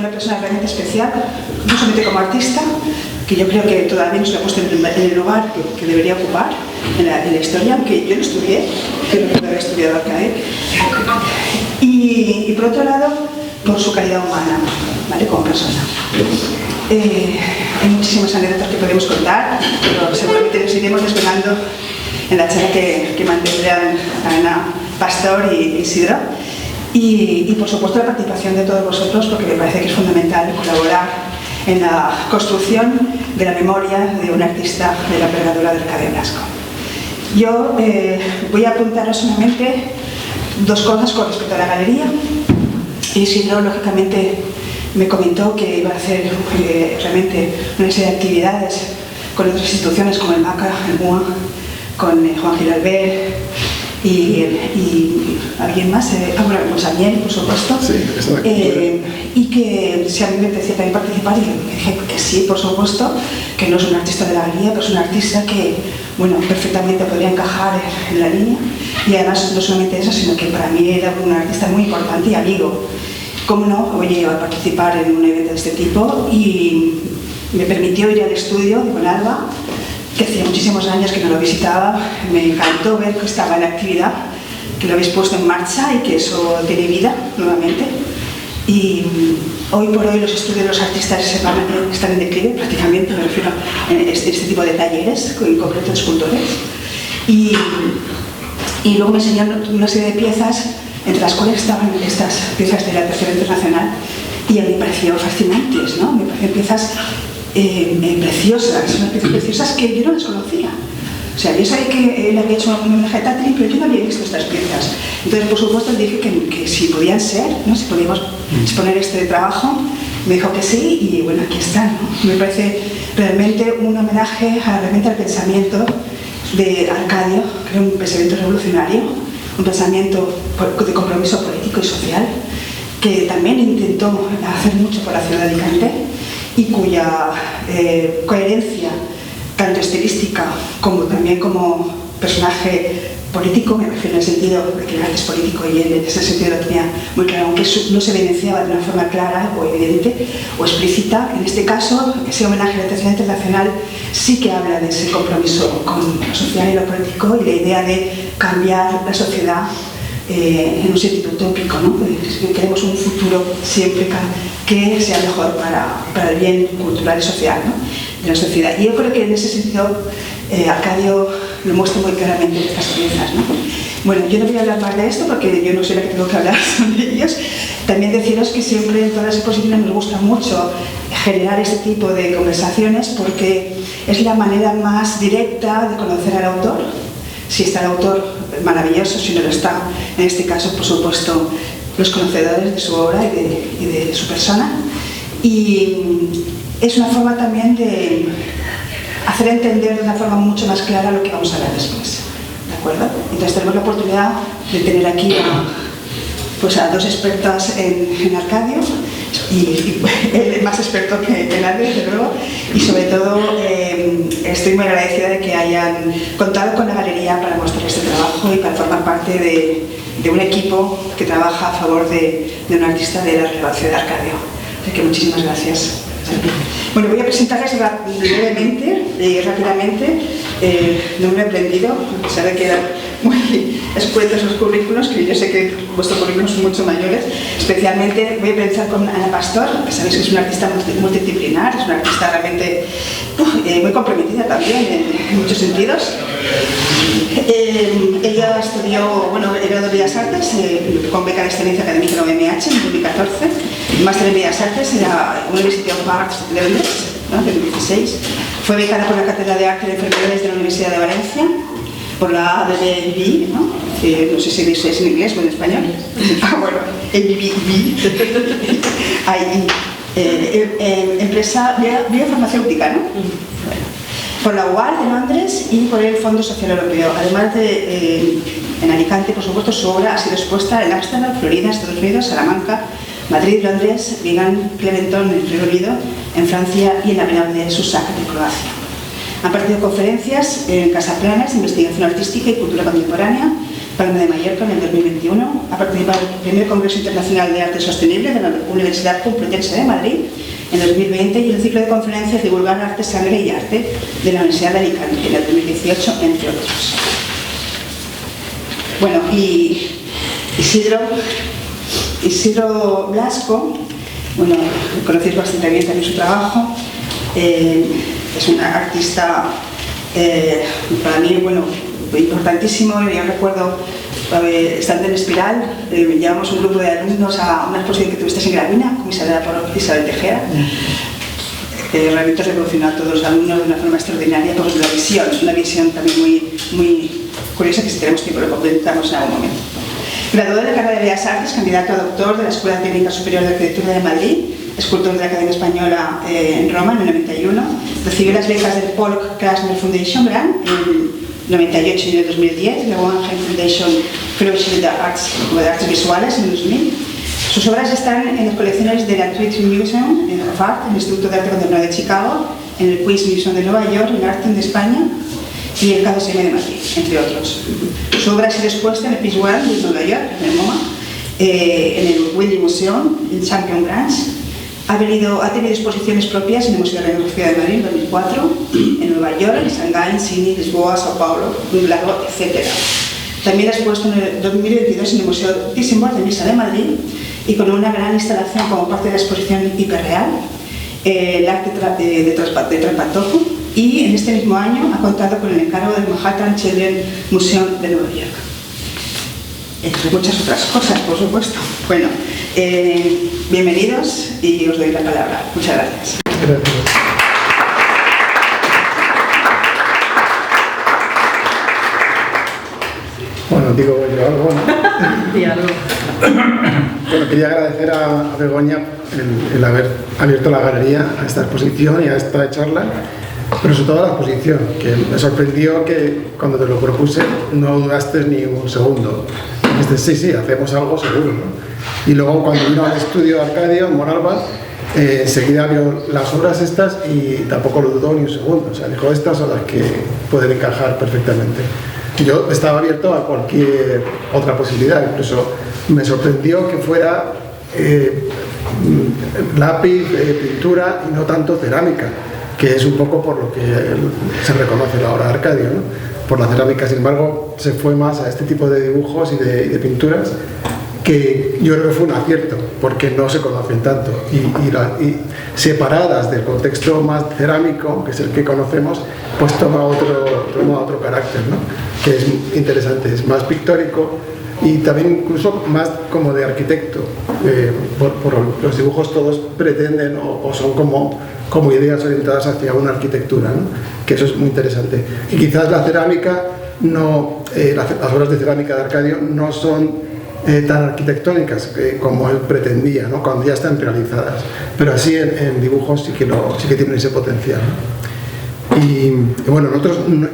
fue una persona realmente especial, no solamente como artista, que yo creo que todavía no se le ha puesto en el lugar que debería ocupar en la historia, aunque yo no estudié, creo que no había estudiado acá, y por otro lado, por su calidad humana, ¿vale? Como persona. Hay muchísimas anécdotas que podemos contar, pero seguramente nos iremos desvelando en la charla que mantendrán Ana Pastor y Isidro. Y por supuesto la participación de todos vosotros, porque me parece que es fundamental colaborar en la construcción de la memoria de un artista de la envergadura de Arcadio Blasco. Yo voy a apuntaros solamente dos cosas con respecto a la galería. Isidro, lógicamente, me comentó que iba a hacer realmente una serie de actividades con otras instituciones como el MACA, el MUA, con Juan Gil Albert y alguien más, pues Daniel, por supuesto, sí, y que si a mí me apetecía también participar, y le dije que sí, por supuesto, que no es un artista de la galería, pero es un artista que, bueno, perfectamente podría encajar en la línea, y además no solamente eso, sino que para mí era un artista muy importante y amigo. Cómo no, oye, iba a participar en un evento de este tipo y me permitió ir al estudio de Bonalba, que hacía muchísimos años que no lo visitaba. Me encantó ver que estaba en actividad, que lo habéis puesto en marcha y que eso tiene vida nuevamente. Y hoy por hoy los estudios de los artistas están en declive, prácticamente, me refiero a este tipo de talleres, en concreto de escultores. Y luego me enseñaron una serie de piezas, entre las cuales estaban estas piezas de la Tercera Internacional, y a mí me parecieron fascinantes, ¿no? Me parecían piezas preciosas, unas piezas preciosas que yo no desconocía. O sea, yo sabía que él había hecho un homenaje a Tatlin, pero yo no había visto estas piezas. Entonces, por supuesto, le dije que si podían ser, ¿no? Si podíamos exponer este trabajo, me dijo que sí, y bueno, aquí están, ¿no? Me parece realmente un homenaje realmente al pensamiento de Arcadio, que era un pensamiento revolucionario, un pensamiento de compromiso político y social, que también intentó hacer mucho por la ciudad de Alicante y cuya coherencia, tanto estilística como también como personaje político, me refiero en el sentido de que era político y él en ese sentido lo tenía muy claro, aunque no se evidenciaba de una forma clara o evidente o explícita. En este caso, ese homenaje a la Tercera Internacional sí que habla de ese compromiso con lo social y lo político y la idea de cambiar la sociedad en un sentido utópico, ¿no? Queremos un futuro siempre que sea mejor para el bien cultural y social, ¿no? De la sociedad. Y yo creo que en ese sentido Arcadio lo muestra muy claramente en estas piezas, ¿no? Bueno, yo no voy a hablar más de esto porque yo no soy la que tengo que hablar sobre ellos. También deciros que siempre en todas las exposiciones nos gusta mucho generar este tipo de conversaciones porque es la manera más directa de conocer al autor. Si está el autor, maravilloso; si no lo está, en este caso, por supuesto, los conocedores de su obra y de su persona. Y es una forma también de hacer entender de una forma mucho más clara lo que vamos a hablar después, ¿de acuerdo? Entonces tenemos la oportunidad de tener aquí a dos expertas en Arcadio, y él es más experto que nadie, desde luego, y sobre todo estoy muy agradecida de que hayan contado con la galería para mostrar este trabajo y para formar parte de un equipo que trabaja a favor de un artista de la relevancia de Arcadio. Así que muchísimas gracias. Bueno, voy a presentarles brevemente y rápidamente. No me he aprendido, a pesar de que eran muy escuetos los currículos, que yo sé que vuestros currículos son mucho mayores. Especialmente voy a empezar con Ana Pastor, que sabéis que es una artista multidisciplinar, es una artista realmente muy comprometida también en muchos sentidos. Ella estudió, era de Bellas Artes, con beca de excelencia académica en la UMH en 2014, máster en Bellas Artes en la University of Arts de Londres, ¿no? En 2016. Fue becada por la Cátedra de Arte de Enfermedades de la Universidad de Valencia, por la ABBV, ¿no? No sé si es en inglés o en español. Bueno, ABBV. Ahí, empresa biofarmacéutica, ¿no? Bueno. Por la UAR de Londres y por el Fondo Social Europeo. Además de en Alicante, por supuesto, su obra ha sido expuesta en Ámsterdam, Florida, Estados Unidos, Salamanca, Madrid, Londres, Vigan, Clementon, en el Reino Unido, en Francia y en la Bienal de Susak de Croacia. Han partido conferencias en Casaplanas, Investigación Artística y Cultura Contemporánea, Palma de Mallorca en el 2021. Ha participado en el primer Congreso Internacional de Arte Sostenible de la Universidad Complutense de Madrid en 2020 y el ciclo de conferencias Divulgar Arte, Sangre y Arte de la Universidad de Alicante en el 2018, entre otros. Bueno, y Isidro Blasco, bueno, conocéis bastante bien también su trabajo, es un artista para mí, bueno, importantísimo. Yo recuerdo, estando en Espiral, llevamos un grupo de alumnos a una exposición que tuviste en Gravina, comisariada por Isabel Tejera, que realmente revolucionó a todos los alumnos de una forma extraordinaria por la visión, una visión también muy curiosa que si tenemos tiempo lo comentamos en algún momento. Graduado de la carrera de Bellas Artes, candidato a doctor de la Escuela Técnica Superior de Arquitectura de Madrid, escultor de la Academia Española en Roma en el 91, recibió las becas del Paul Krasner Foundation Grant en el 98 y en el 2010, la Guggenheim Foundation Fellowship de Artes Visuales en el 2000. Sus obras están en las colecciones del Tweed Museum of Art, en el Instituto de Arte Contemporáneo de Chicago, en el Queens Museum de Nueva York, en Arte de España y el KCM de Madrid, entre otros. Su obra ha sido expuesta en el Peace World de Nueva York, en el MoMA, en el William Museum, en Champion Grange. Ha tenido exposiciones propias en el Museo de la Revolución de Madrid en 2004, en Nueva York, en Shanghái, en Sydney, Lisboa, Sao Paulo, Glasgow, etc. También ha expuesto en el 2022 en el Museo Thyssen-Bornemisza de Misa de Madrid y con una gran instalación como parte de la exposición Hiperreal, el arte de Trampatojo, y en este mismo año ha contado con el encargo del Manhattan Children's Museum de Nueva York. Entre muchas otras cosas, por supuesto. Bueno, bienvenidos y os doy la palabra. Muchas gracias. Gracias. Bueno, digo yo algo, ¿no? Diálogo. Bueno, quería agradecer a Begoña el haber abierto la galería a esta exposición y a esta charla, pero sobre todo a la exposición, que me sorprendió que cuando te lo propuse no dudaste ni un segundo. Dijiste, sí, hacemos algo seguro, ¿no? Y luego cuando vino al estudio de Arcadio, en Monalbán, enseguida vio las obras estas y tampoco lo dudó ni un segundo. O sea, dijo, estas son las que pueden encajar perfectamente. Yo estaba abierto a cualquier otra posibilidad, incluso me sorprendió que fuera lápiz, pintura y no tanto cerámica, que es un poco por lo que se reconoce la obra de Arcadio, ¿no? Por la cerámica. Sin embargo, se fue más a este tipo de dibujos y de pinturas, que yo creo que fue un acierto, porque no se conocen tanto y separadas del contexto más cerámico, que es el que conocemos, pues toma otro carácter, ¿no? Que es interesante, es más pictórico y también incluso más como de arquitecto. Por los dibujos todos pretenden o son como ideas orientadas hacia una arquitectura, ¿no? Que eso es muy interesante. Y quizás la cerámica, las obras de cerámica de Arcadio no son tan arquitectónicas como él pretendía, ¿no? Cuando ya están realizadas, pero así en dibujos sí que tienen ese potencial, ¿no? Y bueno,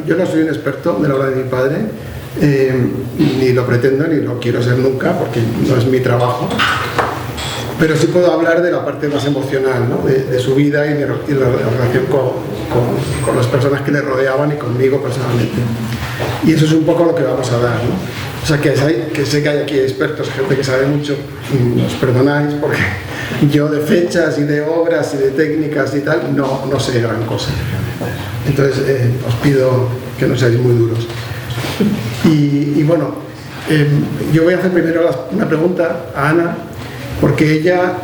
yo no soy un experto de la obra de mi padre, ni lo pretendo ni lo quiero ser nunca porque no es mi trabajo, pero sí puedo hablar de la parte más emocional, ¿no? de su vida y la relación con las personas que le rodeaban y conmigo personalmente, y eso es un poco lo que vamos a dar, ¿no? O sea, que sé que hay aquí expertos, gente que sabe mucho, nos perdonáis porque yo de fechas y de obras y de técnicas y tal no sé gran cosa. Entonces os pido que no seáis muy duros. Y bueno, yo voy a hacer primero una pregunta a Ana, porque ella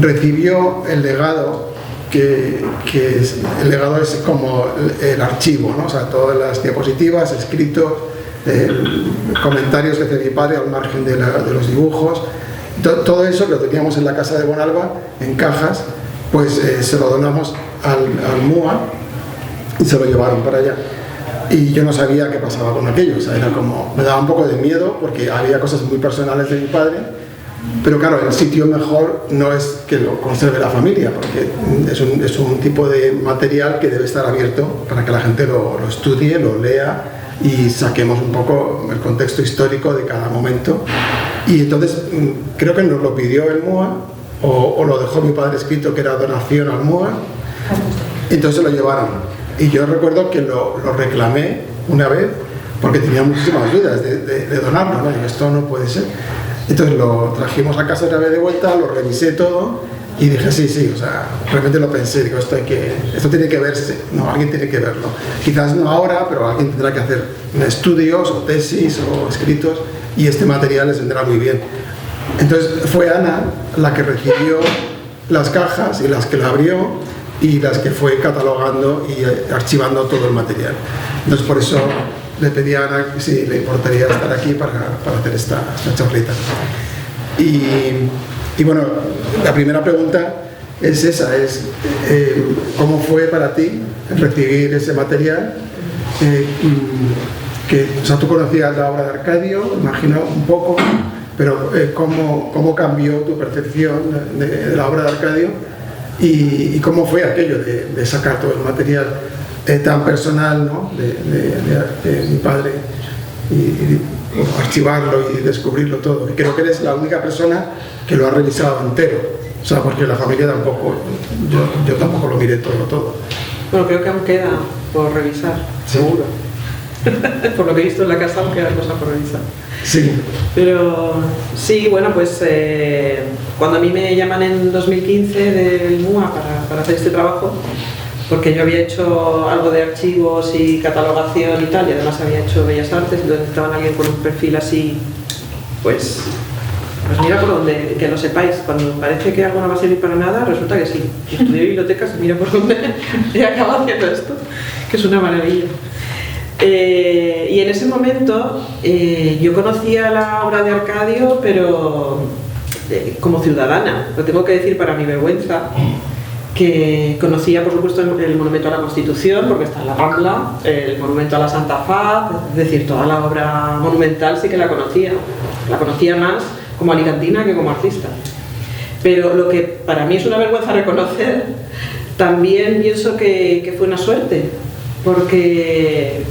recibió el legado, el legado es como el archivo, ¿no? O sea, todas las diapositivas, escritos, comentarios que hace mi padre al margen de los dibujos, todo eso que lo teníamos en la casa de Bonalba, en cajas, pues se lo donamos al MUA y se lo llevaron para allá. Y yo no sabía qué pasaba con aquello, o sea, era como, me daba un poco de miedo porque había cosas muy personales de mi padre, pero claro, el sitio mejor no es que lo conserve la familia, porque es un tipo de material que debe estar abierto para que la gente lo estudie, lo lea y saquemos un poco el contexto histórico de cada momento. Y entonces creo que nos lo pidió el MUA o lo dejó mi padre escrito que era donación al MUA, entonces lo llevaron. Y yo recuerdo que lo reclamé una vez porque tenía muchísimas dudas de donarlo, ¿no? Y esto no puede ser. Entonces lo trajimos a casa otra vez de vuelta, lo revisé todo y dije sí, o sea, realmente lo pensé, digo, esto tiene que verse, no, alguien tiene que verlo. Quizás no ahora, pero alguien tendrá que hacer estudios o tesis o escritos y este material les vendrá muy bien. Entonces fue Ana la que recibió las cajas y las que la abrió y las que fue catalogando y archivando todo el material. Entonces por eso le pedí a Ana si le importaría estar aquí para hacer esta charlita. Y bueno, la primera pregunta es esa, ¿cómo fue para ti recibir ese material? O sea, tú conocías la obra de Arcadio, imagino un poco, pero ¿cómo cambió tu percepción de la obra de Arcadio? Y cómo fue aquello de sacar todo el material tan personal, ¿no? de mi padre y archivarlo y descubrirlo todo. Y creo que eres la única persona que lo ha revisado entero, o sea, porque la familia tampoco, yo tampoco lo miré todo. Bueno, creo que aún queda por revisar, sí. Seguro. Por lo que he visto en la casa aún queda cosa por revisar. Sí. Pero sí, bueno, pues cuando a mí me llaman en 2015 del MUA para hacer este trabajo, porque yo había hecho algo de archivos y catalogación y tal, y además había hecho Bellas Artes, entonces necesitaban a alguien con un perfil así, pues mira por donde, que lo sepáis, cuando parece que algo no va a servir para nada, resulta que sí. Estudié bibliotecas y mira por dónde he acabado haciendo esto, que es una maravilla. Y en ese momento yo conocía la obra de Arcadio, pero como ciudadana, lo tengo que decir para mi vergüenza, que conocía por supuesto el Monumento a la Constitución, porque está en la Rambla, el Monumento a la Santa Faz, es decir, toda la obra monumental sí que la conocía más como alicantina que como artista. Pero lo que para mí es una vergüenza reconocer, también pienso que fue una suerte, porque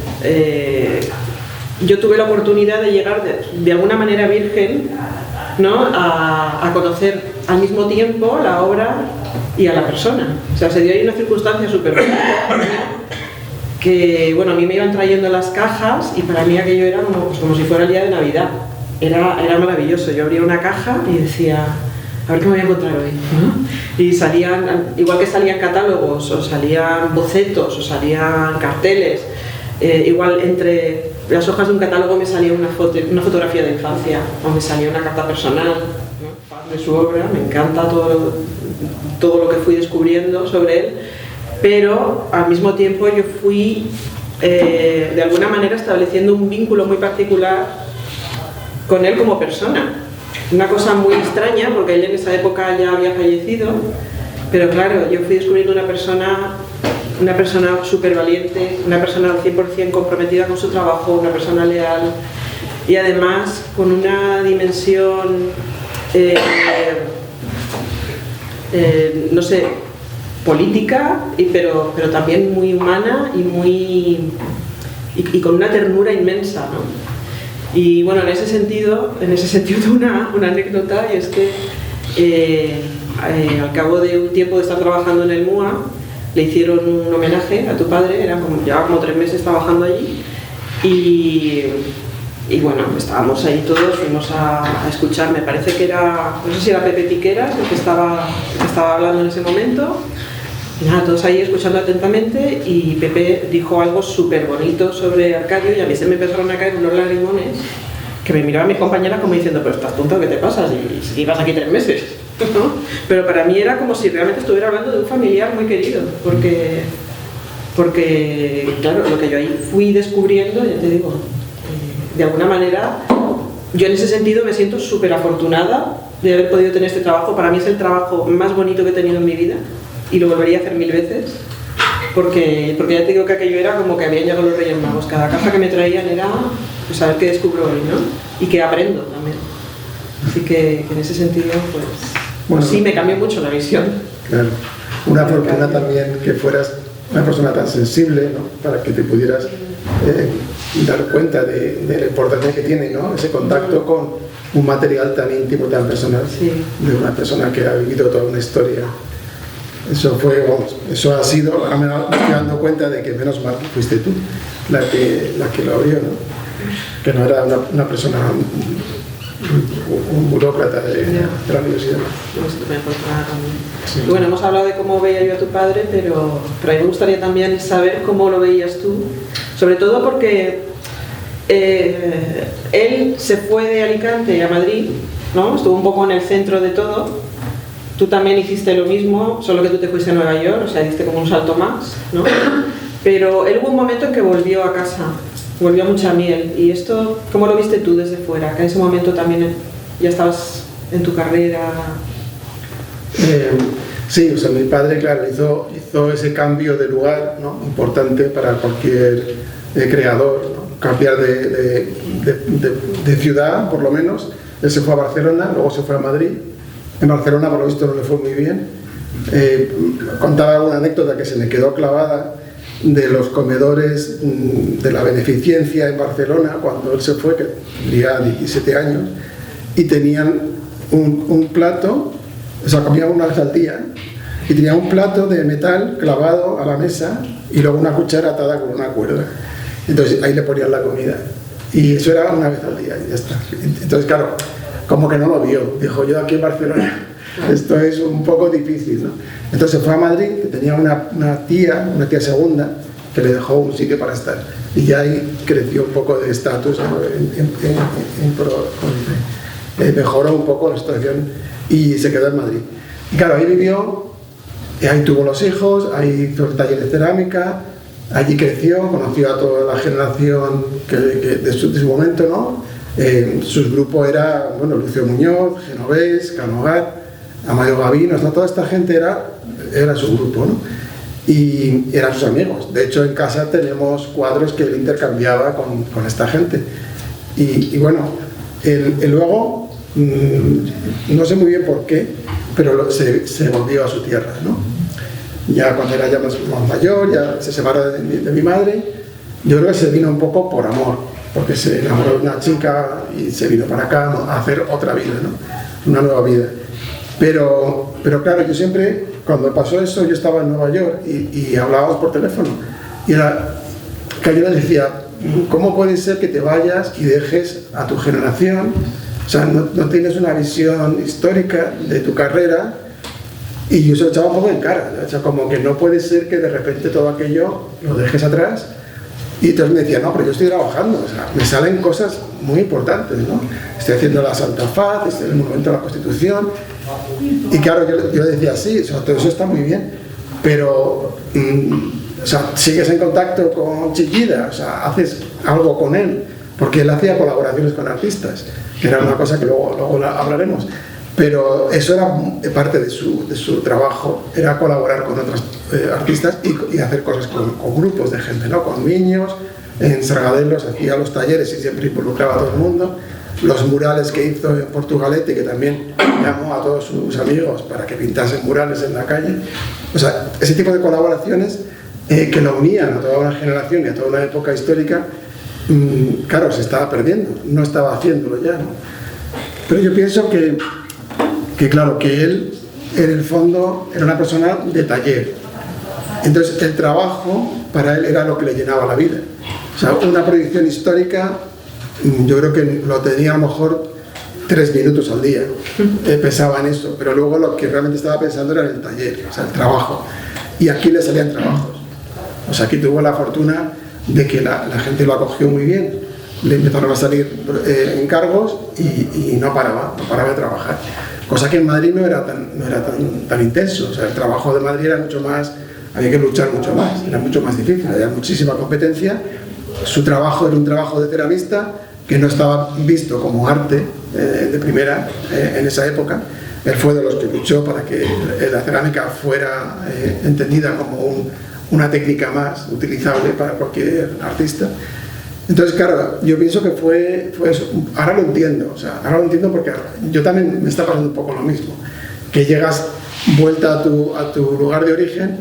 yo tuve la oportunidad de llegar de alguna manera virgen, ¿no? a conocer al mismo tiempo la obra y a la persona. O sea, se dio ahí una circunstancia súper bonita, que bueno, a mí me iban trayendo las cajas y para mí aquello era como si fuera el día de Navidad. Era maravilloso. Yo abría una caja y decía, a ver qué me voy a encontrar hoy, ¿no? Y salían, igual que salían catálogos, o salían bocetos, o salían carteles, igual entre las hojas de un catálogo me salía una fotografía de infancia, o me salía una carta personal, ¿no? Fan de su obra, me encanta todo lo que fui descubriendo sobre él, pero al mismo tiempo yo fui de alguna manera estableciendo un vínculo muy particular con él como persona. Una cosa muy extraña, porque él en esa época ya había fallecido, pero claro, yo fui descubriendo una persona súper valiente, una persona al 100% comprometida con su trabajo, una persona leal y además con una dimensión, no sé, política, pero también muy humana y con una ternura inmensa, ¿no? Y bueno, en ese sentido una anécdota, y es que al cabo de un tiempo de estar trabajando en el MUA, le hicieron un homenaje a tu padre, llevaba como 3 meses trabajando allí, y bueno, estábamos ahí todos, fuimos a escuchar, me parece que era, no sé si era Pepe Piqueras el que estaba hablando en ese momento. Y nada, todos ahí escuchando atentamente, y Pepe dijo algo súper bonito sobre Arcadio y a mí se me empezaron a caer unos lagrimones que me miraban mis compañeras como diciendo, pero estás tonto, ¿qué te pasa? Si ibas aquí 3 meses, ¿no? Pero para mí era como si realmente estuviera hablando de un familiar muy querido, porque claro, lo que yo ahí fui descubriendo, ya te digo, de alguna manera, yo en ese sentido me siento súper afortunada de haber podido tener este trabajo. Para mí es el trabajo más bonito que he tenido en mi vida, y lo volvería a hacer 1000 veces, porque ya te digo que aquello era como que habían llegado los Reyes Magos. Cada caja que me traían era pues a ver qué descubro hoy, ¿no? Y que aprendo también. Así que en ese sentido, pues sí, me cambió mucho la visión. Claro. Una fortuna también que fueras una persona tan sensible, ¿no? Para que te pudieras dar cuenta de la importancia que tiene, ¿no? Ese contacto con un material tan íntimo, tan personal, sí, de una persona que ha vivido toda una historia. Eso fue, vamos, eso ha sido, ahora me estoy dando cuenta de que menos mal que fuiste tú la que lo abrió, ¿no? Que no era una persona, un burócrata de la universidad. Sí. Y bueno, hemos hablado de cómo veía yo a tu padre, pero a mí me gustaría también saber cómo lo veías tú, sobre todo porque él se fue de Alicante a Madrid, ¿no? Estuvo un poco en el centro de todo. Tú también hiciste lo mismo, solo que tú te fuiste a Nueva York, o sea, diste como un salto más, ¿no? Pero él hubo un momento en que volvió a casa, volvió a Muchamiel. ¿Y esto cómo lo viste tú desde fuera? Que en ese momento también ya estabas en tu carrera. Sí, o sea, mi padre, claro, hizo ese cambio de lugar, ¿no? Importante para cualquier creador, ¿no? Cambiar de ciudad, por lo menos. Él se fue a Barcelona, luego se fue a Madrid. En Barcelona, por lo visto, no le fue muy bien. Contaba una anécdota que se me quedó clavada de los comedores de la beneficencia en Barcelona, cuando él se fue, que tendría 17 años, y tenían un plato, o sea, comían una vez al día, y tenían un plato de metal clavado a la mesa y luego una cuchara atada con una cuerda. Entonces ahí le ponían la comida. Y eso era una vez al día, y ya está. Entonces, claro, como que no lo vio. Dijo, yo aquí en Barcelona, esto es un poco difícil, ¿no? Entonces fue a Madrid, que tenía una tía segunda, que le dejó un sitio para estar. Y ya ahí creció un poco de estatus, ¿no? Mejoró un poco la situación y se quedó en Madrid. Y claro, ahí vivió, y ahí tuvo los hijos, ahí hizo el taller de cerámica, allí creció, conoció a toda la generación de su momento, ¿no? Su grupo era, bueno, Lucio Muñoz, Genovés, Canogat, Amayo Gavinos, ¿no? Toda esta gente era su grupo, ¿no? Y eran sus amigos. De hecho, en casa tenemos cuadros que él intercambiaba con esta gente. Y bueno, él luego, no sé muy bien por qué, pero se volvió a su tierra, ¿no? Ya cuando era ya más mayor, ya se separó de mi madre. Yo creo que se vino un poco por amor, porque se enamoró de una chica y se vino para acá, ¿no? A hacer otra vida, ¿no? Una nueva vida. Pero claro, yo siempre, cuando pasó eso, yo estaba en Nueva York y hablábamos por teléfono. Y era que yo le decía, ¿cómo puede ser que te vayas y dejes a tu generación? O sea, no tienes una visión histórica de tu carrera. Y yo se lo echaba un poco en cara, o sea, como que no puede ser que de repente todo aquello lo dejes atrás. Y entonces me decía, no, pero yo estoy trabajando, o sea, me salen cosas muy importantes, ¿no? Estoy haciendo la Santa Faz, estoy en el Monumento a la Constitución. Y claro, yo le decía, sí, o sea, todo eso está muy bien, pero o sea, sigues en contacto con Chillida, o sea, haces algo con él, porque él hacía colaboraciones con artistas, que era una cosa que luego hablaremos. Pero eso era parte de su trabajo, era colaborar con otros artistas y hacer cosas con grupos de gente, ¿no? Con niños, en Sargadelos hacía los talleres y siempre involucraba a todo el mundo, los murales que hizo en Portugalete, que también llamó a todos sus amigos para que pintasen murales en la calle. O sea, ese tipo de colaboraciones que lo unían a toda una generación y a toda una época histórica, claro, se estaba perdiendo, no estaba haciéndolo ya, ¿no? Pero yo pienso que claro, que él en el fondo era una persona de taller. Entonces el trabajo para él era lo que le llenaba la vida. O sea, una proyección histórica, yo creo que lo tenía a lo mejor 3 minutos al día, pensaba en eso, pero luego lo que realmente estaba pensando era en el taller, o sea, el trabajo. Y aquí le salían trabajos. O sea, aquí tuvo la fortuna de que la gente lo acogió muy bien, le empezaron a salir encargos y no paraba de trabajar. Cosa que en Madrid no era tan intenso, o sea, el trabajo de Madrid era mucho más, había que luchar mucho más, era mucho más difícil, había muchísima competencia. Su trabajo era un trabajo de ceramista que no estaba visto como arte de primera en esa época. Él fue de los que luchó para que la cerámica fuera entendida como una técnica más utilizable para cualquier artista. Entonces, claro, yo pienso que fue eso. Ahora lo entiendo, o sea, ahora lo entiendo porque yo también me está pasando un poco lo mismo, que llegas vuelta a tu lugar de origen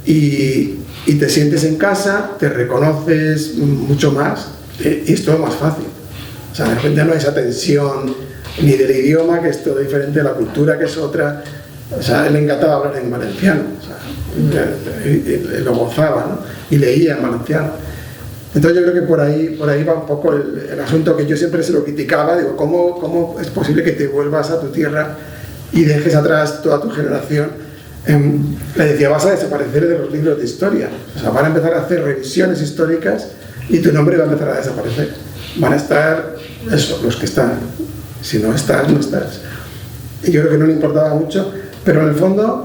y te sientes en casa, te reconoces mucho más y es todo más fácil. O sea, de repente no hay esa tensión ni del idioma, que es todo diferente, de la cultura, que es otra. O sea, él le encantaba hablar en valenciano, o sea, y lo gozaba, ¿no? Y leía en valenciano. Entonces yo creo que por ahí va un poco el asunto, que yo siempre se lo criticaba. Digo, ¿cómo es posible que te vuelvas a tu tierra y dejes atrás toda tu generación? Le decía, vas a desaparecer de los libros de historia. O sea, van a empezar a hacer revisiones históricas y tu nombre va a empezar a desaparecer. Van a estar, eso, los que están. Si no estás, no estás. Y yo creo que no le importaba mucho, pero en el fondo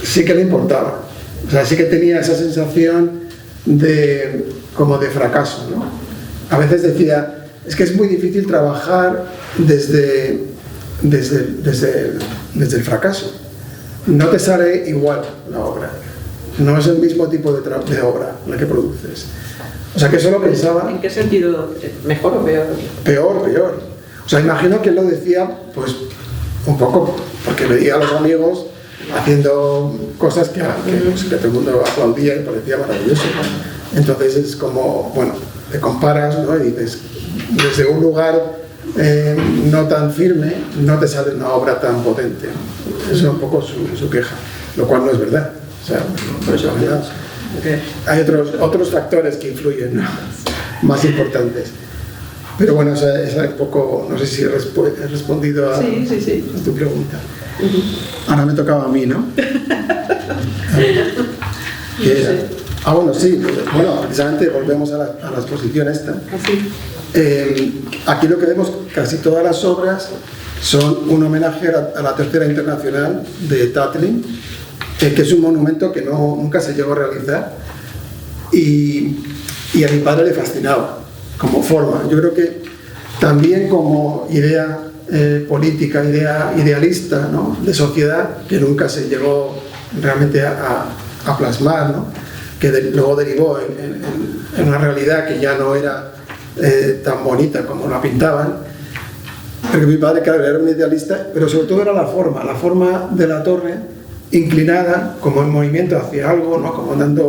sí que le importaba. O sea, sí que tenía esa sensación como de fracaso, ¿no? A veces decía, es que es muy difícil trabajar desde el fracaso. No te sale igual la obra. No es el mismo tipo de obra la que produces. O sea, que eso lo pensaba... ¿En qué sentido? ¿Mejor o peor? Peor. O sea, imagino que él lo decía, pues, un poco porque veía a los amigos haciendo cosas que todo el mundo aplaudía y parecía maravilloso. Entonces es como, bueno, te comparas, ¿no? Y dices, desde un lugar no tan firme, no te sale una obra tan potente. Eso es un poco su queja, lo cual no es verdad. O sea, por eso hay otros factores que influyen, ¿no? Más importantes. Pero bueno, esa es un poco, no sé si he respondido a tu pregunta. Ahora me tocaba a mí, ¿no? Bueno, sí. Bueno, precisamente volvemos a la exposición esta. Aquí lo que vemos, casi todas las obras son un homenaje a la Tercera Internacional de Tatlin, que es un monumento que nunca se llegó a realizar, y a mi padre le fascinaba como forma. Yo creo que también como idea política, idea idealista, ¿no? De sociedad, que nunca se llegó realmente a plasmar, ¿no? Que luego derivó en una realidad que ya no era tan bonita como la pintaban. Porque mi padre, claro, era un idealista, pero sobre todo era la forma de la torre inclinada, como en movimiento hacia algo, ¿no? Como dando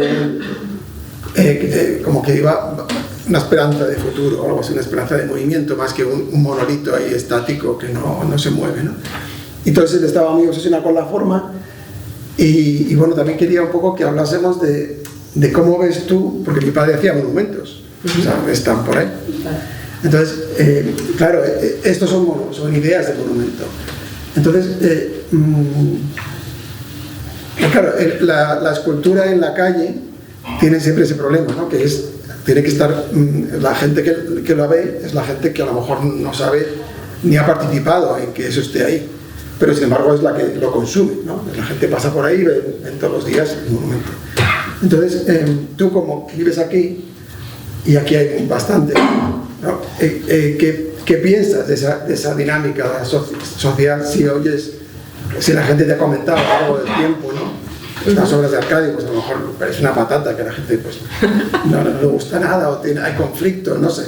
como que iba una esperanza de futuro o algo así, una esperanza de movimiento, más que un monolito ahí estático que no se mueve, ¿no? Y entonces él estaba muy obsesionado con la forma y bueno, también quería un poco que hablásemos de cómo ves tú, porque mi padre hacía monumentos, o sea, están por ahí. Entonces, claro, estos son ideas de monumento. Entonces, claro, la escultura en la calle tiene siempre ese problema, ¿no? Que tiene que estar, la gente que la ve es la gente que a lo mejor no sabe ni ha participado en que eso esté ahí, pero sin embargo es la que lo consume, ¿no? La gente pasa por ahí y ve todos los días el monumento. Entonces, tú como vives aquí, y aquí hay bastante, ¿no? ¿Qué piensas de esa dinámica social si la gente te ha comentado a lo largo del tiempo, ¿no? Las obras de Arcadio, pues a lo mejor parece una patata que a la gente pues no le gusta nada o hay conflicto, no sé.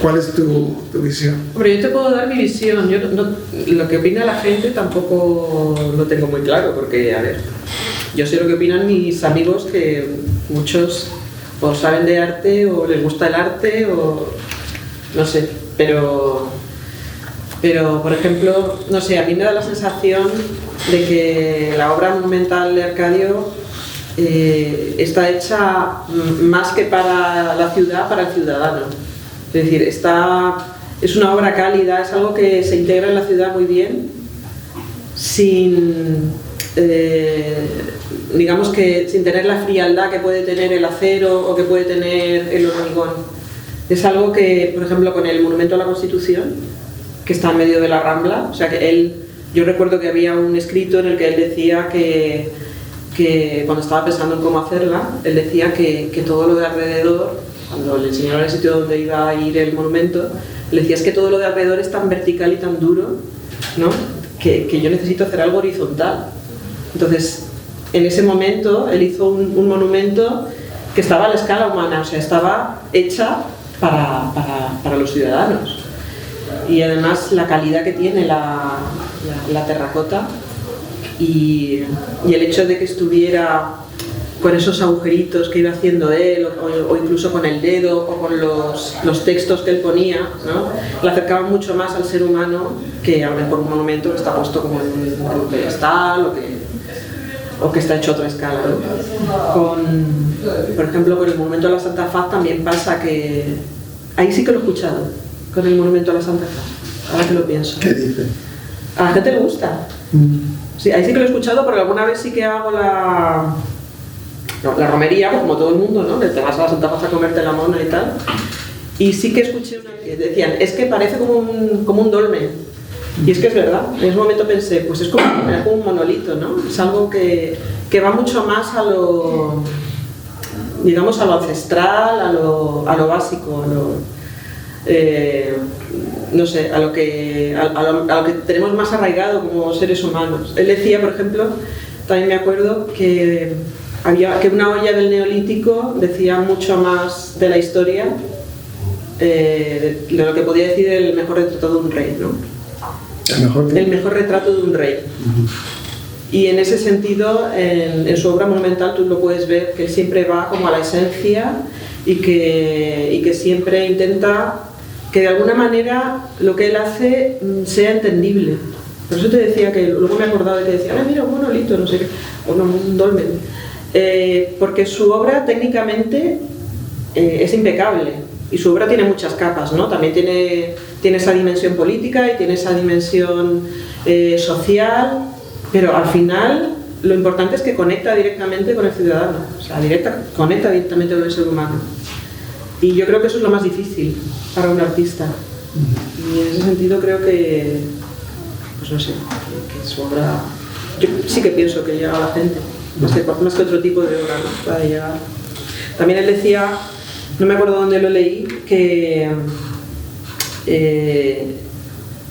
¿Cuál es tu visión? Hombre, yo te puedo dar mi visión. Yo lo que opina la gente tampoco lo tengo muy claro, porque, a ver, yo sé lo que opinan mis amigos, que muchos o saben de arte o les gusta el arte o no sé, pero por ejemplo, no sé, a mí me da la sensación de que la obra monumental de Arcadio está hecha más que para la ciudad, para el ciudadano. Es decir, es una obra cálida, es algo que se integra en la ciudad muy bien, digamos que sin tener la frialdad que puede tener el acero o que puede tener el hormigón. Es algo que, por ejemplo, con el Monumento a la Constitución, que está en medio de la Rambla, o sea que yo recuerdo que había un escrito en el que él decía que cuando estaba pensando en cómo hacerla, él decía que todo lo de alrededor, cuando le enseñaron el sitio donde iba a ir el monumento, le decía, es que todo lo de alrededor es tan vertical y tan duro, ¿no? que yo necesito hacer algo horizontal. Entonces, en ese momento, él hizo un monumento que estaba a la escala humana, o sea, estaba hecha para los ciudadanos. Y además la calidad que tiene la terracota y el hecho de que estuviera con esos agujeritos que iba haciendo él, o incluso con el dedo, o con los textos que él ponía, ¿no? Le acercaban mucho más al ser humano que a lo mejor un monumento que está puesto como en un pedestal o que está hecho a otra escala, ¿no? Por ejemplo, con el monumento a la Santa Faz también pasa que... Ahí sí que lo he escuchado, con el monumento a la Santa Faz, ahora que lo pienso. ¿Qué dice? A la gente le gusta. Sí, ahí sí que lo he escuchado, porque alguna vez sí que hago la romería, pues como todo el mundo, ¿no? Que te vas a la Santa Faz a comerte la mona y tal. Y sí que escuché una que decían, es que parece como un dolmen. Y es que es verdad. En ese momento pensé, pues es como un monolito, ¿no? Es algo que va mucho más a lo, digamos, a lo ancestral, a lo básico, no sé, a lo que tenemos más arraigado como seres humanos. Él decía, por ejemplo, también me acuerdo que una olla del Neolítico decía mucho más de la historia de lo que podía decir el mejor retrato de un rey, ¿no? El mejor retrato de un rey. Y en ese sentido, en su obra monumental tú lo puedes ver, que él siempre va como a la esencia y que siempre intenta que de alguna manera lo que él hace sea entendible. Por eso te decía que luego me he acordado de que decía, mira, un monolito, no sé qué, o no, un dolmen. Porque su obra técnicamente es impecable y su obra tiene muchas capas, ¿no? También tiene esa dimensión política y tiene esa dimensión social, pero al final lo importante es que conecta directamente con el ciudadano, o sea, conecta directamente con el ser humano. Y yo creo que eso es lo más difícil para un artista. Y en ese sentido creo que, pues no sé, que su obra, yo sí que pienso que llega a la gente, más que otro tipo de obra, ¿no? Para llegar. También él decía, no me acuerdo dónde lo leí, que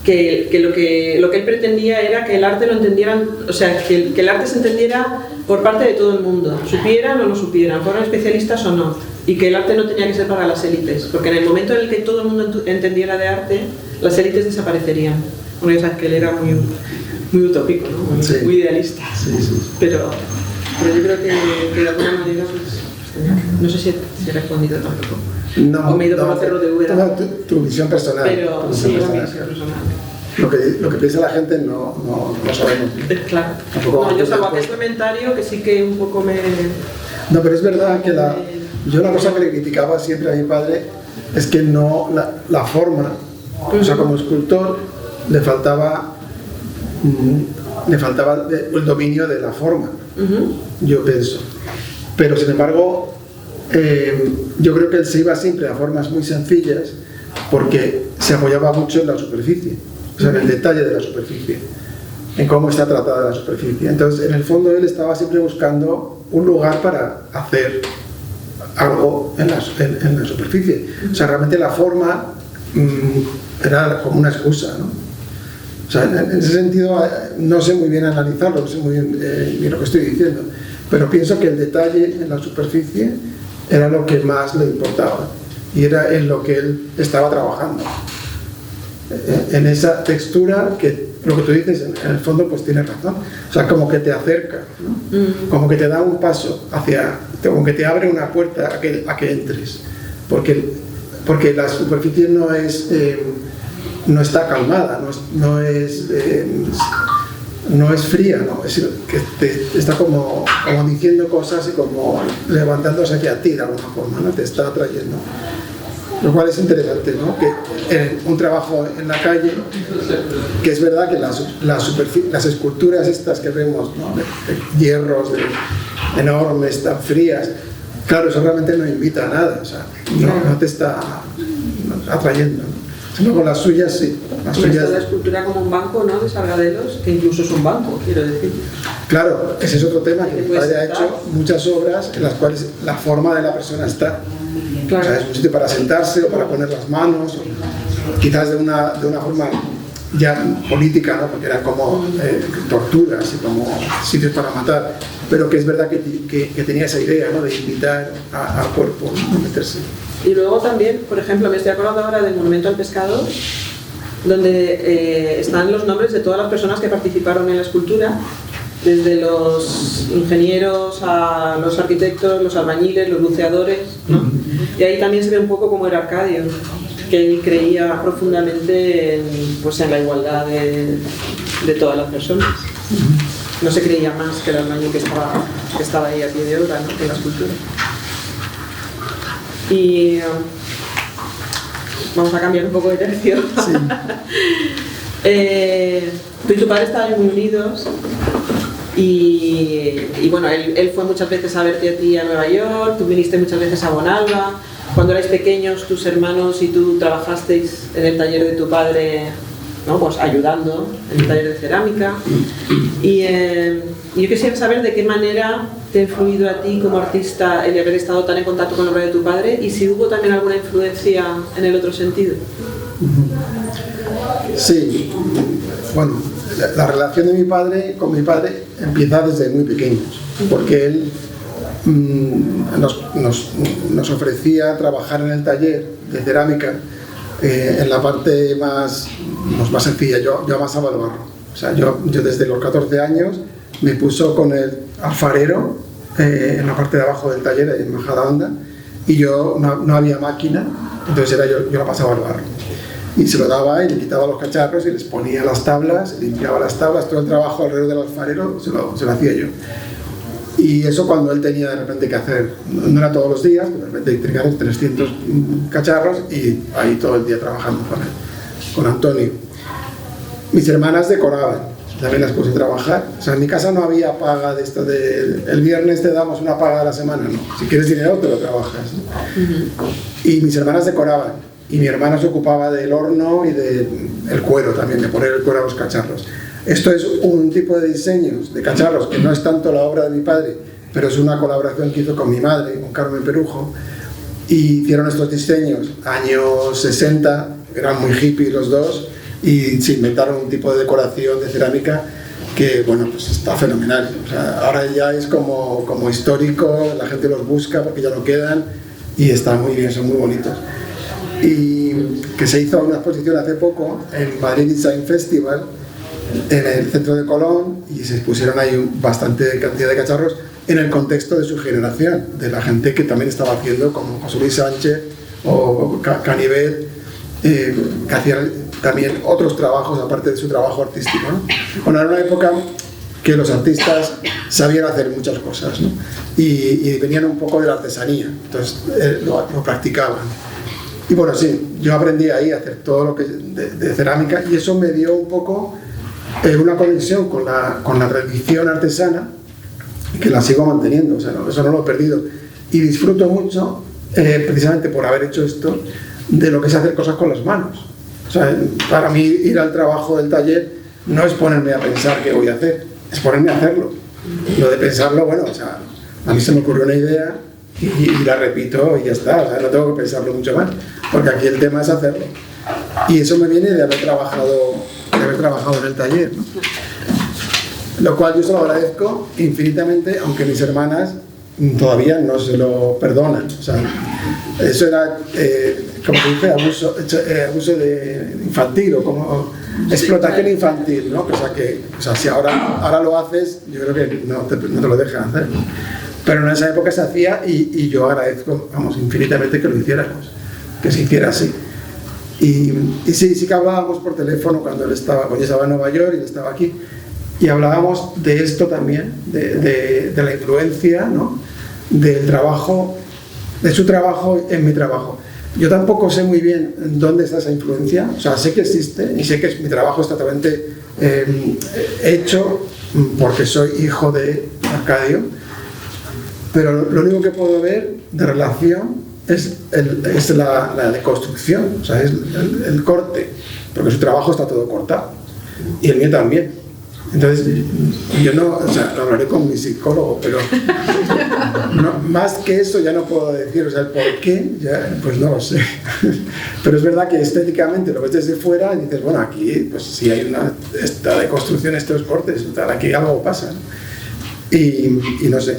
lo que él pretendía era que el arte lo entendieran, o sea, que el arte se entendiera por parte de todo el mundo, supieran o no supieran, fueran especialistas o no, y que el arte no tenía que ser para las élites, porque en el momento en el que todo el mundo entendiera de arte, las élites desaparecerían. Bueno, ya sabes que él era muy utópico, ¿no? Muy idealista, sí. Pero yo creo que de alguna manera, pues, no sé si he respondido tampoco. No, o me he ido por hacerlo de Úbeda. Tu visión personal. Pero sí, mi visión personal. Lo que piensa la gente no sabemos. Claro. No, yo salvo aquel comentario que sí que un poco me... No, pero es verdad que yo una cosa que le criticaba siempre a mi padre es que no la forma, o sea, como escultor le faltaba el dominio de la forma, yo pienso. Pero sin embargo, yo creo que él se iba siempre a formas muy sencillas porque se apoyaba mucho en la superficie, o sea, en el detalle de la superficie, en cómo está tratada la superficie. Entonces, en el fondo, él estaba siempre buscando un lugar para hacer algo en la superficie. O sea, realmente la forma era como una excusa, ¿no? O sea, en ese sentido, no sé muy bien analizarlo, no sé muy bien lo que estoy diciendo, pero pienso que el detalle en la superficie era lo que más le importaba y era en lo que él estaba trabajando, en esa textura que lo que tú dices en el fondo pues tienes razón, o sea, como que te acerca, ¿no? Como que te da un paso como que te abre una puerta a que entres, porque la superficie no está calmada, no es fría, ¿no? Es que está como diciendo cosas y como levantándose hacia ti de alguna forma, ¿no? Te está atrayendo. Lo cual es interesante, ¿no? Que un trabajo en la calle, que es verdad que las esculturas estas que vemos, ¿no? De hierros enormes, tan frías, claro, eso realmente no invita a nada, o sea, no te está atrayendo, ¿no? Sino con las suyas sí. Está la escultura como un banco, ¿no? De Sargadelos, que incluso es un banco, quiero decir. Claro, ese es otro tema, que mi padre ha hecho muchas obras en las cuales la forma de la persona está. Claro. O sea, es un sitio para sentarse o para poner las manos, o quizás de una forma ya política, ¿no? Porque eran como torturas y como sitios para matar, pero que es verdad que tenía esa idea, ¿no? De invitar al cuerpo a meterse. Y luego también, por ejemplo, me estoy acordando ahora del Monumento al Pescado, donde están los nombres de todas las personas que participaron en la escultura, desde los ingenieros a los arquitectos, los albañiles, los buceadores, ¿no? Y ahí también se ve un poco cómo era Arcadio, que él creía profundamente en la igualdad de todas las personas. No se creía más que el albañil que estaba ahí a pie de obra, ¿no? En la escultura. Y vamos a cambiar un poco de tercio. Sí. Tú y tu padre estaban muy unidos y bueno, él fue muchas veces a verte a ti a Nueva York, tú viniste muchas veces a Bonalba. Cuando erais pequeños, tus hermanos y tú trabajasteis en el taller de tu padre, ¿no? Pues ayudando en el taller de cerámica. Y yo quisiera saber de qué manera te ha influido a ti como artista el haber estado tan en contacto con la obra de tu padre y si hubo también alguna influencia en el otro sentido. Sí, bueno, la relación de mi padre con mi padre empieza desde muy pequeños, porque él nos ofrecía trabajar en el taller de cerámica en la parte más sencilla. Yo amasaba el barro, o sea, yo desde los 14 años me puso con el alfarero en la parte de abajo del taller, en Majadahonda, y yo no había máquina, entonces yo la pasaba al barro. Y se lo daba y le quitaba los cacharros y les ponía las tablas, limpiaba las tablas, todo el trabajo alrededor del alfarero se lo hacía yo. Y eso cuando él tenía de repente que hacer, no era todos los días, pero de repente entregar 300 cacharros y ahí todo el día trabajando con Antonio. Mis hermanas decoraban, también las puse a trabajar. O sea, en mi casa no había paga de esto de el viernes te damos una paga a la semana, no. Si quieres dinero te lo trabajas, ¿no? Y mis hermanas decoraban. Y mi hermana se ocupaba del horno y del cuero también, de poner el cuero a los cacharros. Esto es un tipo de diseños de cacharros que no es tanto la obra de mi padre, pero es una colaboración que hizo con mi madre, con Carmen Perujo, y hicieron estos diseños años 60, eran muy hippies los dos, y se inventaron un tipo de decoración de cerámica que, bueno, pues está fenomenal. O sea, ahora ya es como histórico, la gente los busca porque ya no quedan, y están muy bien, son muy bonitos. Y que se hizo una exposición hace poco en Madrid Design Festival en el centro de Colón y se pusieron ahí bastante cantidad de cacharros en el contexto de su generación, de la gente que también estaba haciendo como José Luis Sánchez o Canivet, que hacían también otros trabajos aparte de su trabajo artístico, ¿no? Bueno, era una época que los artistas sabían hacer muchas cosas, ¿no? y venían un poco de la artesanía, entonces lo practicaban. Y bueno, sí, yo aprendí ahí a hacer todo lo que de cerámica y eso me dio un poco una conexión con la tradición artesana que la sigo manteniendo, o sea, eso no lo he perdido. Y disfruto mucho, precisamente por haber hecho esto, de lo que es hacer cosas con las manos. O sea, para mí ir al trabajo del taller no es ponerme a pensar qué voy a hacer, es ponerme a hacerlo. Lo de pensarlo, bueno, o sea, a mí se me ocurrió una idea y la repito y ya está, o sea, no tengo que pensarlo mucho más, porque aquí el tema es hacerlo. Y eso me viene de haber trabajado en el taller, ¿no? Lo cual yo se lo agradezco infinitamente, aunque mis hermanas todavía no se lo perdonan. O sea, eso era, como se dice, abuso de infantil o como explotación infantil, ¿no? O sea, si ahora lo haces, yo creo que no te lo dejan hacer, ¿no? Pero en esa época se hacía y yo agradezco, vamos, infinitamente que lo hiciéramos, que se hiciera así. Y sí que hablábamos por teléfono cuando yo estaba en Nueva York y él estaba aquí, y hablábamos de esto también, de la influencia, ¿no? Del trabajo, de su trabajo en mi trabajo. Yo tampoco sé muy bien dónde está esa influencia, o sea, sé que existe y sé que mi trabajo está totalmente hecho porque soy hijo de Arcadio, pero lo único que puedo ver de relación es la deconstrucción, o sea, es el corte, porque su trabajo está todo cortado y el mío también. Entonces, yo no, o sea, lo hablaré con mi psicólogo, pero no, más que eso ya no puedo decir, o sea, el por qué, ya, pues no lo sé. Pero es verdad que estéticamente lo ves desde fuera y dices, bueno, aquí pues sí hay esta deconstrucción, estos cortes, aquí algo pasa, ¿no? Y no sé.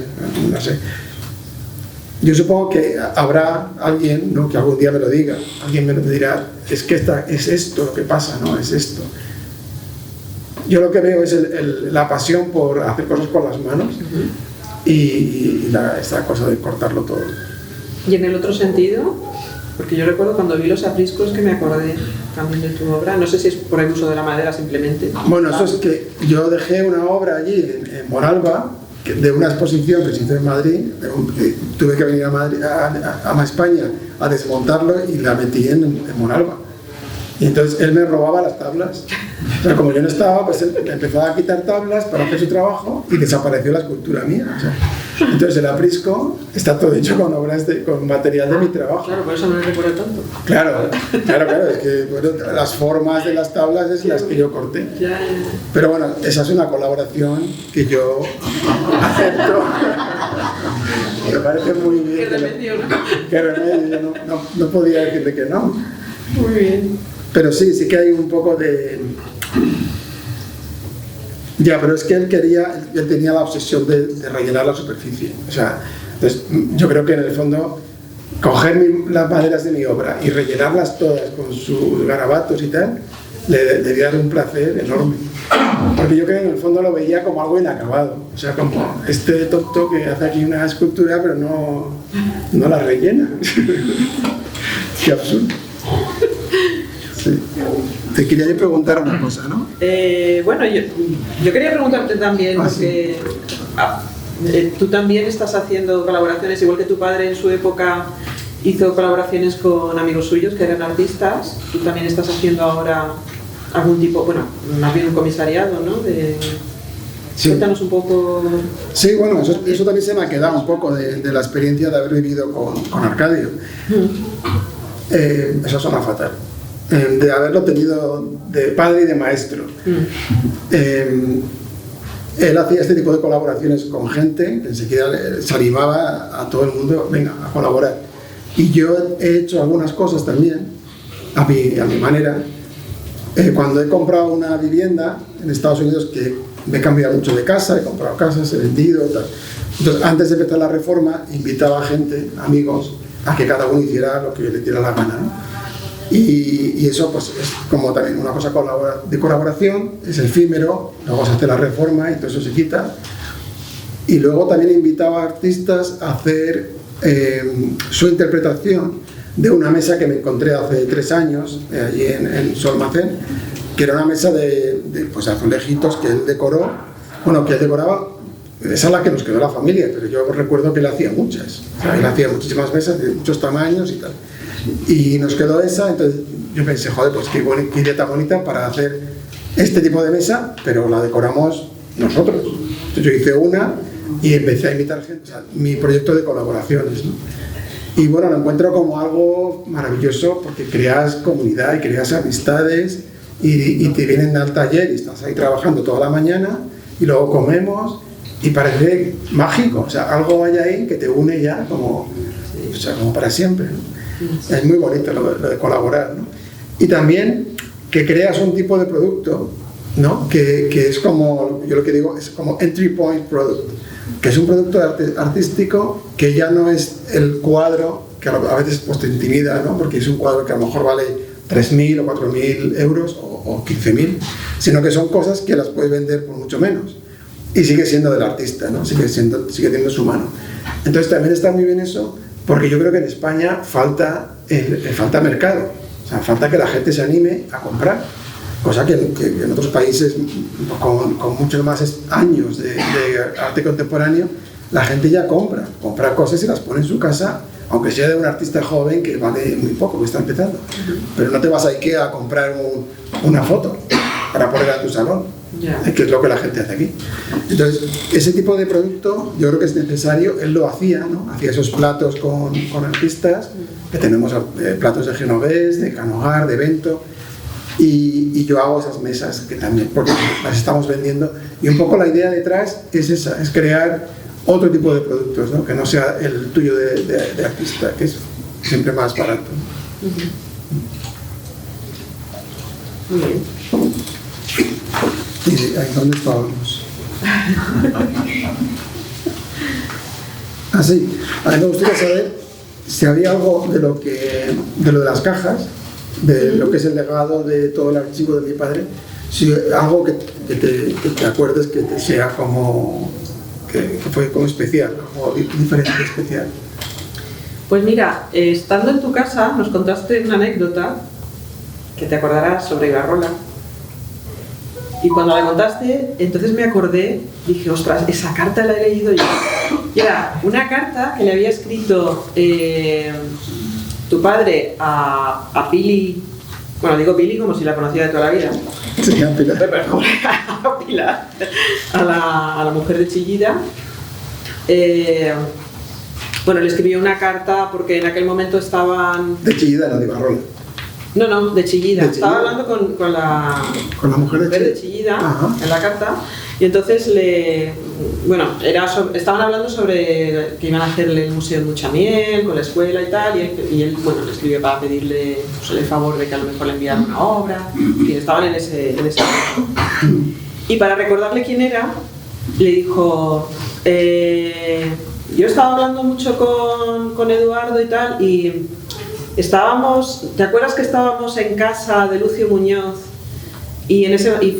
Yo supongo que habrá alguien, ¿no?, que algún día me lo diga, alguien me dirá, es que es esto lo que pasa, ¿no? Es esto. Yo lo que veo es la pasión por hacer cosas con las manos y esta cosa de cortarlo todo. Y en el otro sentido, porque yo recuerdo cuando vi los apriscos que me acordé también de tu obra, no sé si es por el uso de la madera simplemente. Bueno, eso es que yo dejé una obra allí en Moralba, de una exposición que se hizo en Madrid, tuve que venir a Madrid, a España a desmontarlo y la metí en Moralba. Y entonces él me robaba las tablas. O sea, como yo no estaba, pues él empezaba a quitar tablas para hacer su trabajo y desapareció la escultura mía. O sea, entonces el aprisco está todo hecho con obras con material de mi trabajo. Claro, por eso no le recuerdo tanto. Claro, es que bueno, las formas de las tablas es las que yo corté. Pero bueno, esa es una colaboración que yo acepto. Me parece muy bien. Qué remedio, ¿no? Qué remedio, yo no podía decirle que no. Muy bien. Pero sí que hay un poco de... Ya, pero es que él tenía la obsesión de rellenar la superficie. O sea, entonces, yo creo que en el fondo, coger las maderas de mi obra y rellenarlas todas con sus garabatos y tal, le debía dar un placer enorme. Porque yo creo que en el fondo lo veía como algo inacabado. O sea, como este tonto que hace aquí una escultura, pero no la rellena. Qué absurdo. Sí. Te quería yo preguntar una cosa, ¿no? Bueno, yo quería preguntarte también, porque tú también estás haciendo colaboraciones, igual que tu padre en su época hizo colaboraciones con amigos suyos que eran artistas. Tú también estás haciendo ahora algún tipo, bueno, más bien un comisariado, ¿no? Sí. Cuéntanos un poco. Sí, bueno, eso también se me ha quedado un poco de la experiencia de haber vivido con Arcadio. Eso suena fatal. De haberlo tenido de padre y de maestro. Él hacía este tipo de colaboraciones con gente que enseguida se animaba a todo el mundo, venga, a colaborar. Y yo he hecho algunas cosas también, a mi manera. Cuando he comprado una vivienda en Estados Unidos, que me he cambiado mucho de casa, he comprado casas, he vendido, tal. Entonces, antes de empezar la reforma, invitaba a gente, amigos, a que cada uno hiciera lo que le diera la gana, ¿no? Y eso pues es como también una cosa de colaboración, es efímero, luego se hace la reforma y todo eso se quita. Y luego también invitaba a artistas a hacer su interpretación de una mesa que me encontré hace 3 años allí en su almacén, que era una mesa de azulejitos que él decoró, bueno, que él decoraba. Esa es la que nos quedó la familia, pero yo recuerdo que él hacía muchas. O sea, él hacía muchísimas mesas de muchos tamaños y tal. Y nos quedó esa, entonces yo pensé, joder, pues qué idea tan bonita para hacer este tipo de mesa, pero la decoramos nosotros. Entonces yo hice una y empecé a invitar gente, o sea, mi proyecto de colaboraciones, ¿no? Y bueno, lo encuentro como algo maravilloso porque creas comunidad y creas amistades y te vienen al taller y estás ahí trabajando toda la mañana y luego comemos y parece mágico, o sea, algo hay ahí que te une ya como para siempre, ¿no? Es muy bonito lo de colaborar, ¿no? Y también que creas un tipo de producto, ¿no? Que es como, yo lo que digo, es como entry point product, que es un producto artístico que ya no es el cuadro, que a veces pues te intimida, ¿no? Porque es un cuadro que a lo mejor vale 3.000 o 4.000 euros o 15.000, sino que son cosas que las puedes vender por mucho menos. Y sigue siendo del artista, ¿no? Sigue teniendo su mano. Entonces también está muy bien eso, porque yo creo que en España falta mercado, o sea, falta que la gente se anime a comprar, cosa que en otros países con muchos más años de arte contemporáneo, la gente ya compra cosas y las pone en su casa, aunque sea de un artista joven que vale muy poco, que está empezando. Pero no te vas a IKEA a comprar una foto para poner a tu salón, que es lo que la gente hace aquí. Entonces, ese tipo de producto yo creo que es necesario. Él lo hacía, ¿no? Hacía esos platos con artistas, que tenemos platos de Genovés, de Canogar, de Bento, y yo hago esas mesas que también, porque las estamos vendiendo, y un poco la idea detrás es esa, es crear otro tipo de productos, ¿no? Que no sea el tuyo de artista, que es siempre más barato. Muy bien. ¿Y ahí dónde estábamos? Así, a mí me gustaría saber si había algo de lo de las cajas, de lo que es el legado de todo el archivo de mi padre, Sí, algo que te acuerdes que te sea como que fue como especial, o diferente de especial. Pues mira, estando en tu casa nos contaste una anécdota que te acordarás sobre Ibarrola. Y cuando la contaste, entonces me acordé, dije, ostras, esa carta la he leído yo. Y era una carta que le había escrito tu padre a Pili. Bueno, digo Pili como si la conocía de toda la vida. Sí, a Pilar. Pero a Pilar, a la mujer de Chillida. Bueno, le escribió una carta porque en aquel momento estaban... De Chillida, no de Ibarrola. No, de Chillida. ¿De Chillida? Estaba hablando con la mujer de Chillida. Ajá. En la carta. Y entonces estaban hablando sobre que iban a hacerle el museo en Muchamiel, con la escuela y tal, y él le escribió para pedirle el favor de que a lo mejor le enviara una obra, y estaban en ese y para recordarle quién era, le dijo, yo estaba hablando mucho con Eduardo y tal, y ¿te acuerdas que estábamos en casa de Lucio Muñoz? Y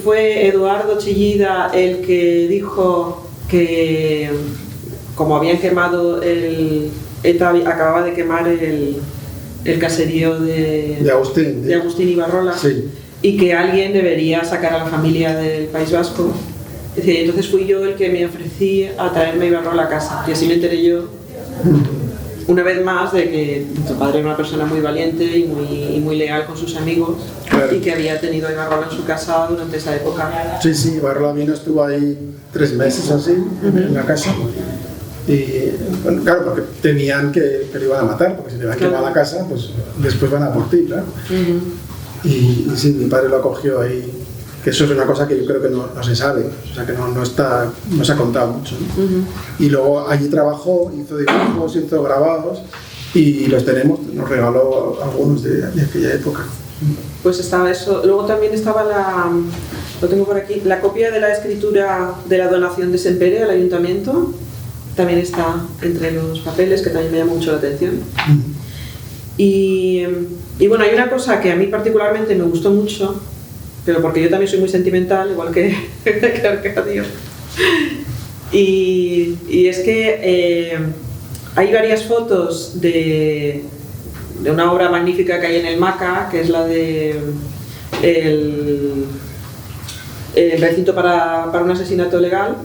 fue Eduardo Chillida el que dijo que como habían quemado ETA acababa de quemar el caserío de Agustín Ibarrola, sí. Y que alguien debería sacar a la familia del País Vasco. Dice, entonces fui yo el que me ofrecí a traerme a Ibarrola a casa, y así me enteré yo una vez más de que tu padre era una persona muy valiente y muy leal con sus amigos, claro. Y que había tenido a Ibarrola en su casa durante esa época. Sí, Ibarrola vino, estuvo ahí 3 meses así, en la casa. Y bueno, claro, porque temían que lo iban a matar, porque si te van a quemar la casa, pues después van a por ti, claro. Y sí, mi padre lo acogió ahí, que eso es una cosa que yo creo que no se sabe, o sea que no se ha contado mucho, ¿no? Y luego allí trabajó, hizo dibujos, hizo grabados, y los tenemos, nos regaló algunos de aquella época. Pues estaba eso, luego también estaba lo tengo por aquí, la copia de la escritura de la donación de Sempere al ayuntamiento, también está entre los papeles, que también me llama mucho la atención. Y bueno, hay una cosa que a mí particularmente me gustó mucho, pero porque yo también soy muy sentimental, igual que Arcadio. Y es que hay varias fotos de una obra magnífica que hay en el MACA, que es la de el recinto para un asesinato legal,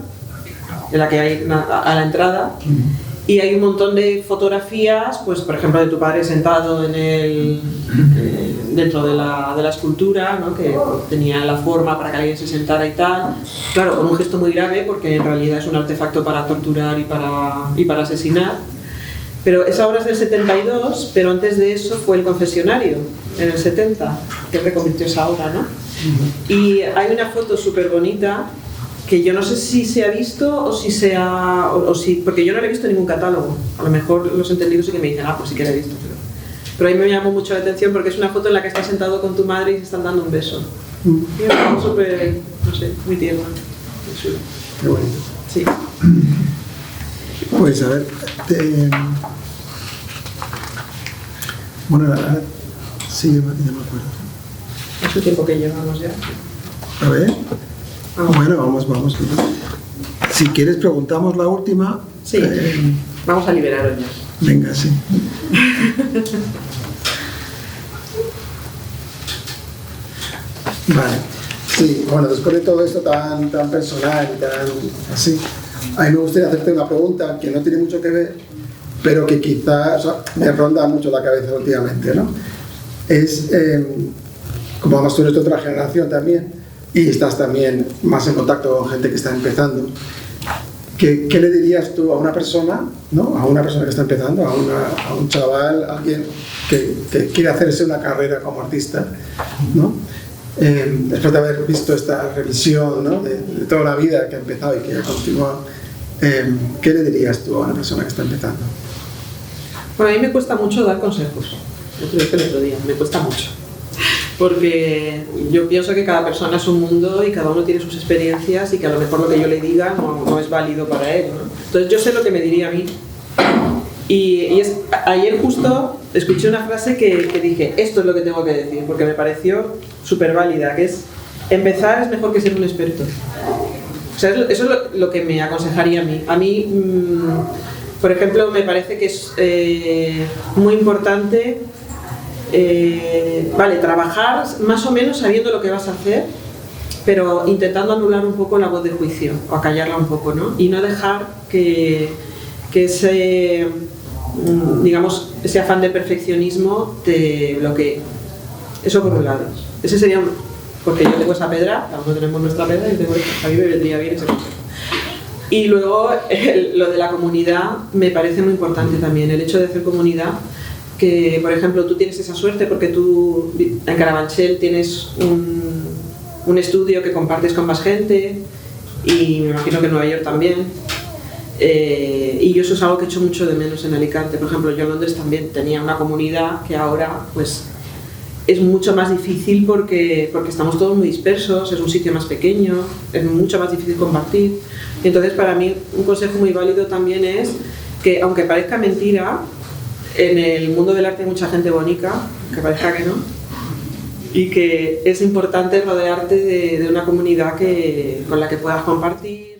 en la que hay a la entrada. Y hay un montón de fotografías, pues por ejemplo de tu padre sentado dentro de la escultura, ¿no? Que tenía la forma para que alguien se sentara y tal. Claro, con un gesto muy grave, porque en realidad es un artefacto para torturar y para asesinar. Pero esa obra es del 72, pero antes de eso fue el confesionario, en el 70, que reconvirtió esa obra, ¿no? Y hay una foto súper bonita, que yo no sé si se ha visto porque yo no la he visto en ningún catálogo. A lo mejor los entendidos sí que me dicen, pues sí que la he visto, pero a mí me llamó mucho la atención porque es una foto en la que estás sentado con tu madre y se están dando un beso. Y es algo súper, no sé, muy tierno, muy chulo. Qué bonito. Sí. Pues a ver, bueno, sí, ya me acuerdo. Hace tiempo que llevamos ya. A ver. Bueno, vamos. Si quieres preguntamos la última. Sí, vamos a liberaros ya. Venga, sí. Vale. Sí, bueno, después de todo esto tan personal y tan así, a mí me gustaría hacerte una pregunta que no tiene mucho que ver, pero que quizás me ronda mucho la cabeza últimamente, ¿no? Es, como además tú eres de otra generación también, y estás también más en contacto con gente que está empezando, ¿qué le dirías tú a una persona, ¿no? A una persona que está empezando, a un chaval, a alguien que quiere hacerse una carrera como artista, ¿no? Después de haber visto esta revisión, ¿no? de toda la vida que ha empezado y que ha continuado, ¿qué le dirías tú a una persona que está empezando? Bueno, a mí me cuesta mucho dar consejos. Yo creo que el otro día me cuesta mucho. Porque yo pienso que cada persona es un mundo y cada uno tiene sus experiencias y que a lo mejor lo que yo le diga no es válido para él, ¿no? Entonces yo sé lo que me diría a mí. Ayer justo escuché una frase que dije, esto es lo que tengo que decir, porque me pareció súper válida, que es empezar es mejor que ser un experto. O sea, eso es lo que me aconsejaría a mí. A mí, por ejemplo, me parece que es muy importante trabajar más o menos sabiendo lo que vas a hacer, pero intentando anular un poco la voz de juicio, o acallarla un poco, ¿no? Y no dejar que ese, digamos, ese afán de perfeccionismo te bloquee. Eso por un lado. Ese sería porque yo tengo esa pedra, cada uno tenemos nuestra pedra, y tengo esta, a mí me vendría bien ese consejo. Y luego lo de la comunidad me parece muy importante también, el hecho de hacer comunidad, que por ejemplo tú tienes esa suerte porque tú en Carabanchel tienes un estudio que compartes con más gente, y me imagino que en Nueva York también, y yo eso es algo que echo mucho de menos en Alicante. Por ejemplo, yo en Londres también tenía una comunidad que ahora pues es mucho más difícil porque estamos todos muy dispersos, es un sitio más pequeño, es mucho más difícil compartir. Entonces, para mí, un consejo muy válido también es que, aunque parezca mentira, en el mundo del arte hay mucha gente bonita, que parezca que no, y que es importante rodearte de una comunidad con la que puedas compartir.